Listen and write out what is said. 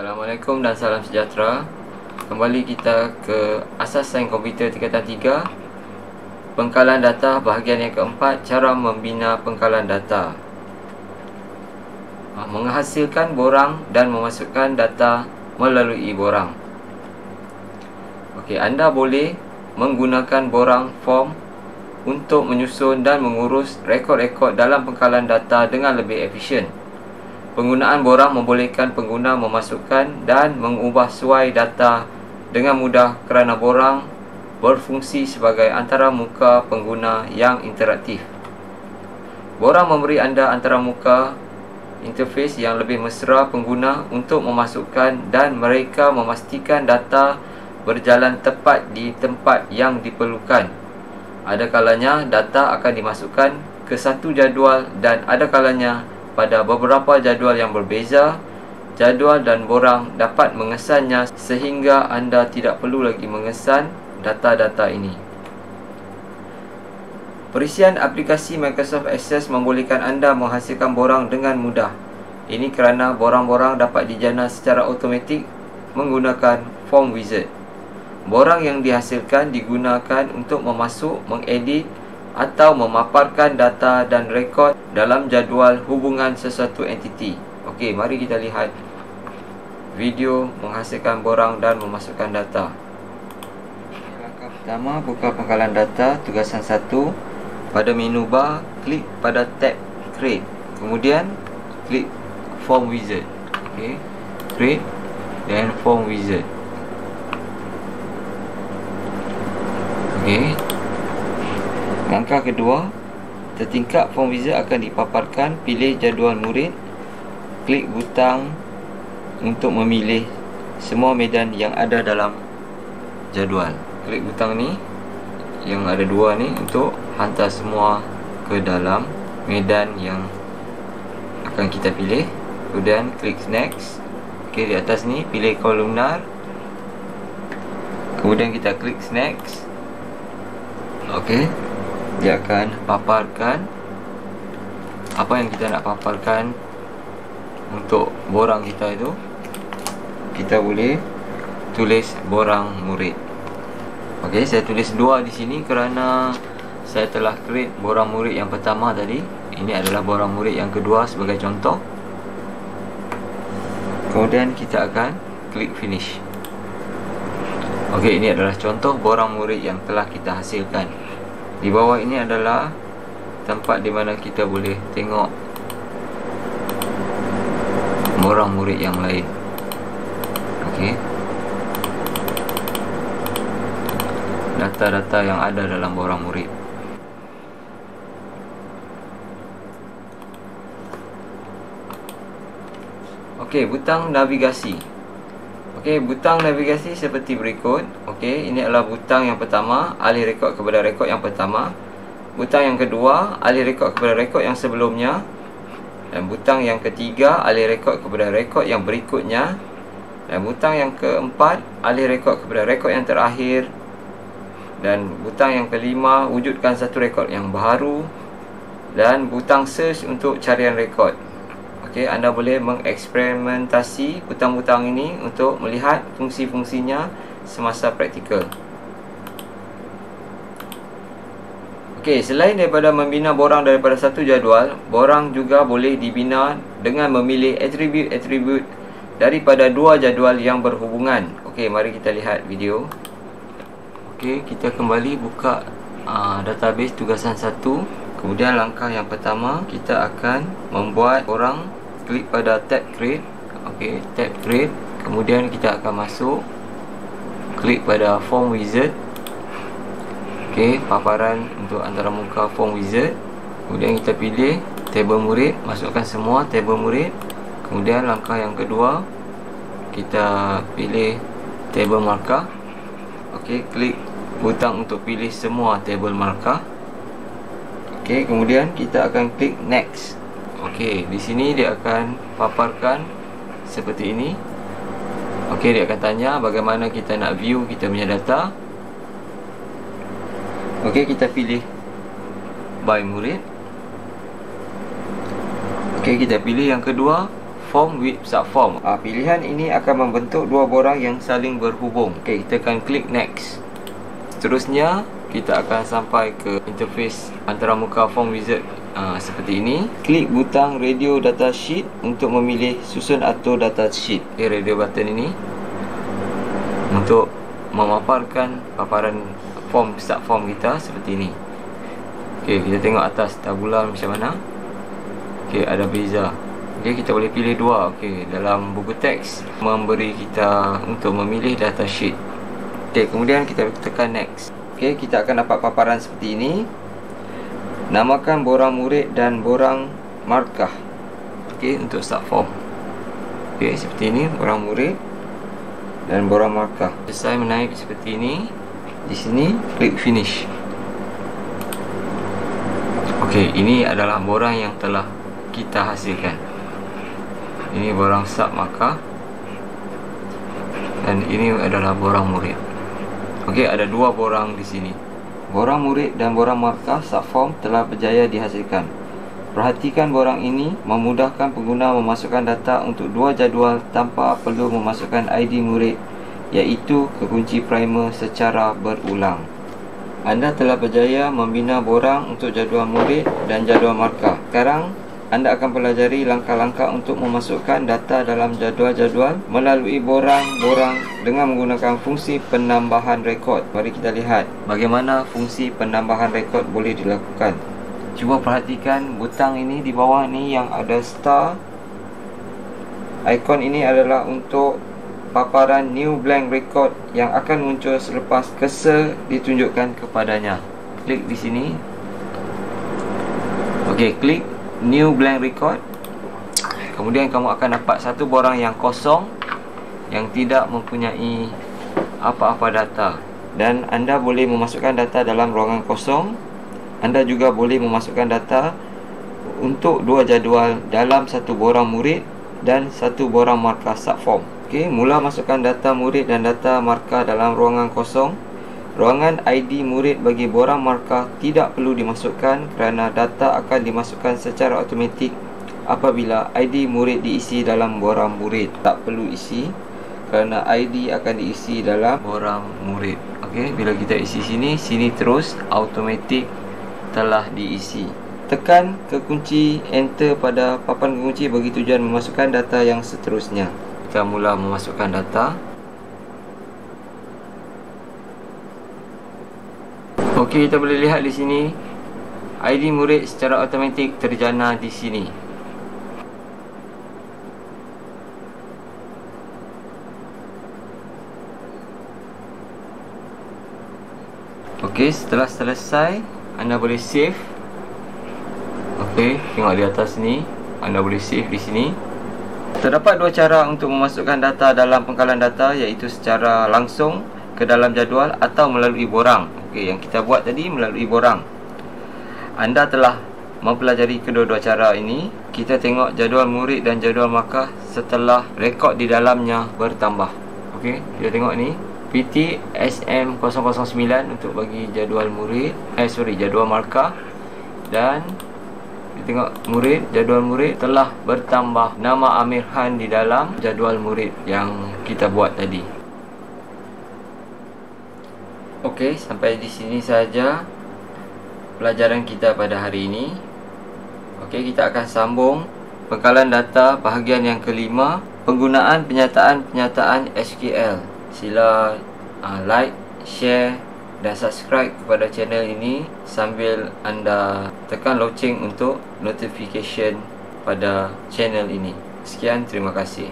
Assalamualaikum dan salam sejahtera. Kembali kita ke Asas Sains Komputer tingkatan 3, Pengkalan data bahagian yang keempat, cara membina pengkalan data. Menghasilkan borang dan memasukkan data melalui borang. Okey, anda boleh menggunakan borang form untuk menyusun dan mengurus rekod-rekod dalam pengkalan data dengan lebih efisien. Penggunaan borang membolehkan pengguna memasukkan dan mengubah suai data dengan mudah kerana borang berfungsi sebagai antaramuka pengguna yang interaktif. Borang memberi anda antaramuka interface yang lebih mesra pengguna untuk memasukkan dan mereka memastikan data berjalan tepat di tempat yang diperlukan. Ada kalanya data akan dimasukkan ke satu jadual dan ada kalanya pada beberapa jadual yang berbeza. Jadual dan borang dapat mengesannya sehingga anda tidak perlu lagi mengesan data-data ini. Perisian aplikasi Microsoft Access membolehkan anda menghasilkan borang dengan mudah. Ini kerana borang-borang dapat dijana secara automatik menggunakan Form Wizard. Borang yang dihasilkan digunakan untuk memasuk, mengedit atau memaparkan data dan rekod dalam jadual hubungan sesuatu entiti. Okey, mari kita lihat video menghasilkan borang dan memasukkan data. Langkah pertama, buka pengkalan data, tugasan 1. Pada menu bar, klik pada tab Create. Kemudian klik Form Wizard. Okey, Create dan Form Wizard. Okey. Langkah kedua, tertingkap Form Wizard akan dipaparkan. Pilih jadual murid. Klik butang untuk memilih semua medan yang ada dalam jadual. Klik butang ni yang ada dua ni untuk hantar semua ke dalam medan yang akan kita pilih. Kemudian klik next. Okey, di atas ni pilih kolumnar. Kemudian kita klik next. Okey, dia akan paparkan apa yang kita nak paparkan untuk borang kita itu. Kita boleh tulis borang murid. Okey, saya tulis 2 di sini kerana saya telah create borang murid yang pertama tadi. Ini adalah borang murid yang kedua sebagai contoh. Kemudian kita akan klik finish. Okey, ini adalah contoh borang murid yang telah kita hasilkan. Di bawah ini adalah tempat di mana kita boleh tengok borang murid yang lain. Okey, data-data yang ada dalam borang murid. Okey, butang navigasi. Okey, butang navigasi seperti berikut. Okey, ini adalah butang yang pertama, alih rekod kepada rekod yang pertama. Butang yang kedua, alih rekod kepada rekod yang sebelumnya. Dan butang yang ketiga, alih rekod kepada rekod yang berikutnya. Dan butang yang keempat, alih rekod kepada rekod yang terakhir. Dan butang yang kelima, wujudkan satu rekod yang baru. Dan butang search untuk carian rekod. Okey, anda boleh mengeksperimentasi butang-butang ini untuk melihat fungsi-fungsinya semasa praktikal. Okey, selain daripada membina borang daripada satu jadual, borang juga boleh dibina dengan memilih atribut-atribut daripada 2 jadual yang berhubungan. Okey, mari kita lihat video. Okey, kita kembali buka database tugasan 1. Kemudian langkah yang pertama, kita akan membuat borang. Klik pada tab Create. Okey, tab Create. Kemudian kita akan masuk, klik pada Form Wizard. Okey, paparan untuk antaramuka Form Wizard. Kemudian kita pilih tabel murid, masukkan semua tabel murid. Kemudian langkah yang kedua, kita pilih tabel markah. Okey, klik butang untuk pilih semua tabel markah. Okey, kemudian kita akan klik next. Okey, di sini dia akan paparkan seperti ini. Okey, dia akan tanya bagaimana kita nak view kita punya data. Okey, kita pilih by murid. Okey, kita pilih yang kedua, form with subform. Pilihan ini akan membentuk dua borang yang saling berhubung. Okey, kita akan klik next. Seterusnya kita akan sampai ke interface antarmuka form wizard seperti ini. Klik butang radio data sheet untuk memilih susun atau data sheet. Okey, radio button ini untuk memaparkan paparan form subform kita seperti ini. Okey, kita tengok atas tabula macam mana. Okey, ada beza. Okey, kita boleh pilih dua. Okey, dalam buku teks memberi kita untuk memilih data sheet. Okey, kemudian kita tekan next. Okey, kita akan dapat paparan seperti ini. Namakan borang murid dan borang markah. Okey, untuk subform. Okey, seperti ini borang murid dan borang markah. Selesai menaip seperti ini. Di sini klik finish. Okey, ini adalah borang yang telah kita hasilkan. Ini borang sub markah dan ini adalah borang murid. Okey, ada dua borang di sini. Borang murid dan borang markah subform telah berjaya dihasilkan. Perhatikan borang ini memudahkan pengguna memasukkan data untuk dua jadual tanpa perlu memasukkan ID murid, iaitu kekunci primer secara berulang. Anda telah berjaya membina borang untuk jadual murid dan jadual markah. Sekarang anda akan pelajari langkah-langkah untuk memasukkan data dalam jadual-jadual melalui borang-borang dengan menggunakan fungsi penambahan rekod. Mari kita lihat bagaimana fungsi penambahan rekod boleh dilakukan. Cuba perhatikan butang ini di bawah ni yang ada star. Ikon ini adalah untuk paparan new blank record yang akan muncul selepas cursor ditunjukkan kepadanya. Klik di sini. Okey, klik new blank record. Kemudian kamu akan dapat satu borang yang kosong yang tidak mempunyai apa-apa data, dan anda boleh memasukkan data dalam ruangan kosong. Anda juga boleh memasukkan data untuk dua jadual dalam satu borang murid dan satu borang markah subform. Okey, mula masukkan data murid dan data markah dalam ruangan kosong. Ruangan ID murid bagi borang markah tidak perlu dimasukkan kerana data akan dimasukkan secara automatik apabila ID murid diisi dalam borang murid. Tak perlu isi kerana ID akan diisi dalam borang murid. Okey, bila kita isi sini terus automatik telah diisi. Tekan kekunci enter pada papan kekunci bagi tujuan memasukkan data yang seterusnya. Kita mula memasukkan data. Okey, kita boleh lihat di sini ID murid secara automatik terjana di sini. Okey, setelah selesai anda boleh save. Okey, tengok di atas ni anda boleh save di sini. Terdapat dua cara untuk memasukkan data dalam pengkalan data, iaitu secara langsung ke dalam jadual atau melalui borang. Okey, yang kita buat tadi melalui borang. Anda telah mempelajari kedua-dua cara ini. Kita tengok jadual murid dan jadual markah setelah rekod di dalamnya bertambah. Okey, kita tengok ni PT SM009 untuk bagi jadual murid, jadual markah, dan kita tengok jadual murid telah bertambah nama Amir Khan di dalam jadual murid yang kita buat tadi. Okey, sampai di sini saja pelajaran kita pada hari ini. Okey, kita akan sambung pengkalan data bahagian yang kelima, penggunaan penyataan-penyataan SQL. Sila like, share dan subscribe kepada channel ini sambil anda tekan loceng untuk notification pada channel ini. Sekian, terima kasih.